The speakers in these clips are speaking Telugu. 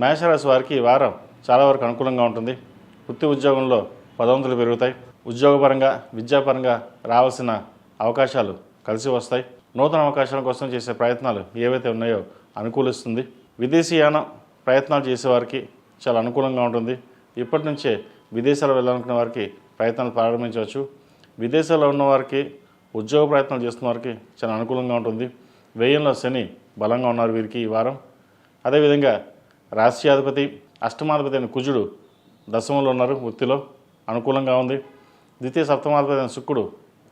మేషరాశి వారికి ఈ వారం చాలా వరకు అనుకూలంగా ఉంటుంది. వృత్తి ఉద్యోగంలో పదోన్నతులు పెరుగుతాయి. ఉద్యోగపరంగా విద్యాపరంగా రావాల్సిన అవకాశాలు కలిసి వస్తాయి. నూతన అవకాశాల కోసం చేసే ప్రయత్నాలు ఏవైతే ఉన్నాయో అనుకూలిస్తుంది. విదేశీయాన ప్రయత్నాలు చేసేవారికి చాలా అనుకూలంగా ఉంటుంది. ఇప్పటి నుంచే విదేశాలు వెళ్ళాలనుకునే వారికి ప్రయత్నాలు ప్రారంభించవచ్చు. విదేశాల్లో ఉన్న వారికి ఉద్యోగ ప్రయత్నాలు చేస్తున్న వారికి చాలా అనుకూలంగా ఉంటుంది. వ్యయంలో శని బలంగా ఉన్నారు వీరికి ఈ వారం. అదేవిధంగా రాష్ట్రాధిపతి అష్టమాధిపతి అయిన కుజుడు దశమంలో ఉన్నారు, వృత్తిలో అనుకూలంగా ఉంది. ద్వితీయ సప్తమాధిపతి అయిన శుక్రుడు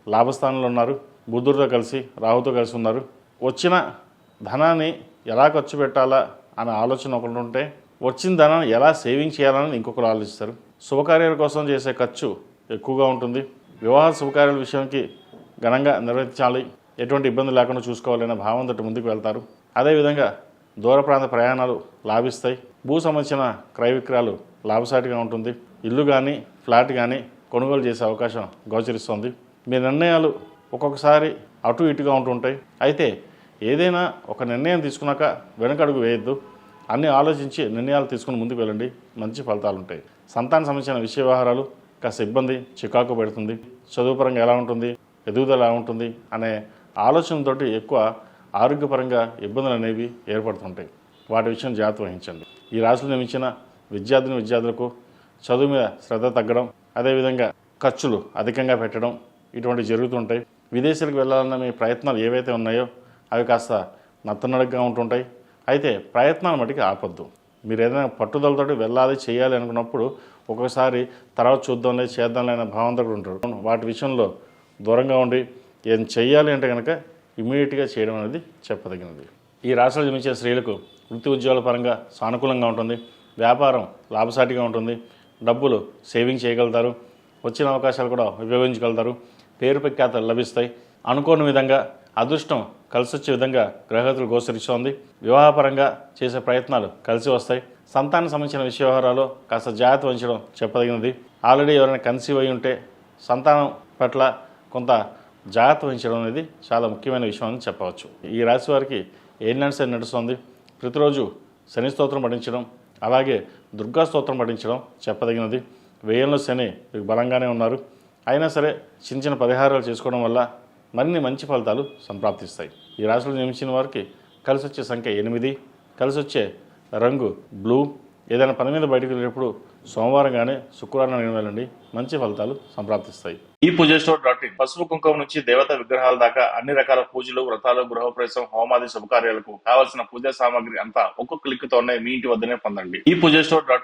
లాభస్థానంలో ఉన్నారు, బుధుడితో కలిసి రాహుతో కలిసి ఉన్నారు. వచ్చిన ధనాన్ని ఎలా ఖర్చు పెట్టాలా అనే ఆలోచన ఒకటి ఉంటే వచ్చిన ధనాన్ని ఎలా సేవింగ్ చేయాలని ఇంకొకరు ఆలోచిస్తారు. శుభకార్యాల కోసం చేసే ఖర్చు ఎక్కువగా ఉంటుంది. వివాహ శుభకార్యాల విషయానికి ఘనంగా నిర్వహించాలి, ఎటువంటి ఇబ్బంది లేకుండా చూసుకోవాలనే భావంతో ముందుకు వెళ్తారు. అదేవిధంగా దూర ప్రాంత ప్రయాణాలు లాభిస్తాయి. భూ సంబంధించిన క్రయ విక్రయాలు లాభసాటిగా ఉంటుంది. ఇల్లు కానీ ఫ్లాట్ కానీ కొనుగోలు చేసే అవకాశం గోచరిస్తుంది. మీ నిర్ణయాలు ఒక్కొక్కసారి అటు ఇటుగా ఉంటుంటాయి. అయితే ఏదైనా ఒక నిర్ణయం తీసుకున్నాక వెనకడుగు వేయొద్దు. అన్నీ ఆలోచించి నిర్ణయాలు తీసుకుని ముందుకు వెళ్ళండి, మంచి ఫలితాలు ఉంటాయి. సంతాన సంబంధించిన విషయ వ్యవహారాలు కాస్త ఇబ్బంది చికాకు పెడుతుంది. చదువుపరంగా ఎలా ఉంటుంది, ఎదుగుదల ఎలా ఉంటుంది అనే ఆలోచనతోటి ఎక్కువ ఆరోగ్యపరంగా ఇబ్బందులు అనేవి ఏర్పడుతుంటాయి. వాటి విషయం జాగ్రత్త వహించండి. ఈ రాశిలో నియమించిన విద్యార్థులకు చదువు మీద శ్రద్ధ తగ్గడం, అదేవిధంగా ఖర్చులు అధికంగా పెట్టడం ఇటువంటివి జరుగుతుంటాయి. విదేశాలకు వెళ్ళాలన్న మీ ప్రయత్నాలు ఏవైతే ఉన్నాయో అవి కాస్త నత్తనడగ్గా ఉంటుంటాయి. అయితే ప్రయత్నాలు మటుకు ఆపొద్దు. మీరు ఏదైనా పట్టుదలతోటి వెళ్ళాలి చేయాలి అనుకున్నప్పుడు ఒక్కొక్కసారి తర్వాత చూద్దాంలే చేద్దాంలే అనే భావంతో ఉంటారు. వాటి విషయంలో దూరంగా ఉండి ఏం చెయ్యాలి అంటే కనుక ఇమీడియట్గా చేయడం అనేది చెప్పదగినది. ఈ రాశిలో జన్మించే స్త్రీలకు వృత్తి ఉద్యోగాల పరంగా సానుకూలంగా ఉంటుంది. వ్యాపారం లాభసాటిగా ఉంటుంది. డబ్బులు సేవింగ్ చేయగలుగుతారు. వచ్చిన అవకాశాలు కూడా ఉపయోగించగలుగుతారు. పేరు ప్రఖ్యాతలు లభిస్తాయి. అనుకోని విధంగా అదృష్టం కలిసి వచ్చే విధంగా గ్రహగతులు గోచరిస్తోంది. వివాహపరంగా చేసే ప్రయత్నాలు కలిసి వస్తాయి. సంతానం సంబంధించిన విషయ వ్యవహారాలు కాస్త జాగ్రత్త వహించడం చెప్పదగినది. ఆల్రెడీ ఎవరైనా కన్సీవ్ అయి ఉంటే సంతానం పట్ల కొంత జాగ్రత్త వహించడం అనేది చాలా ముఖ్యమైన విషయం అని చెప్పవచ్చు. ఈ రాశి వారికి ఏలినాటి శని నడుస్తుంది. ప్రతిరోజు శని స్తోత్రం పఠించడం, అలాగే దుర్గా స్తోత్రం పఠించడం చెప్పదగినది. వ్యయంలో శని బలంగానే ఉన్నారు. అయినా సరే చిన్న చిన్న పరిహారాలు చేసుకోవడం వల్ల మరిన్ని మంచి ఫలితాలు సంప్రాప్తిస్తాయి. ఈ రాశిలో జన్మించిన వారికి కలిసి వచ్చే సంఖ్య 8, కలిసి వచ్చే రంగు బ్లూ. ఏదైనా పని మీద బయటకు వెళ్ళేటప్పుడు సోమవారం కానీ శుక్రవారం వెళ్ళండి, మంచి ఫలితాలు సంప్రాప్తిస్తాయి. ఈ పూజస్టోర్.in పసుపు కుంకుమ నుంచి దేవతా విగ్రహాల దాకా అన్ని రకాల పూజలు, వ్రతాలు, గృహప్రవేశం, హోమాది శుభకార్యాలకు కావలసిన పూజా సామాగ్రి అంతా ఒక్కొక్క క్లిక్ తోనే మీ ఇంటి వద్దనే పొందండి. ఈ పూజస్టోర్.in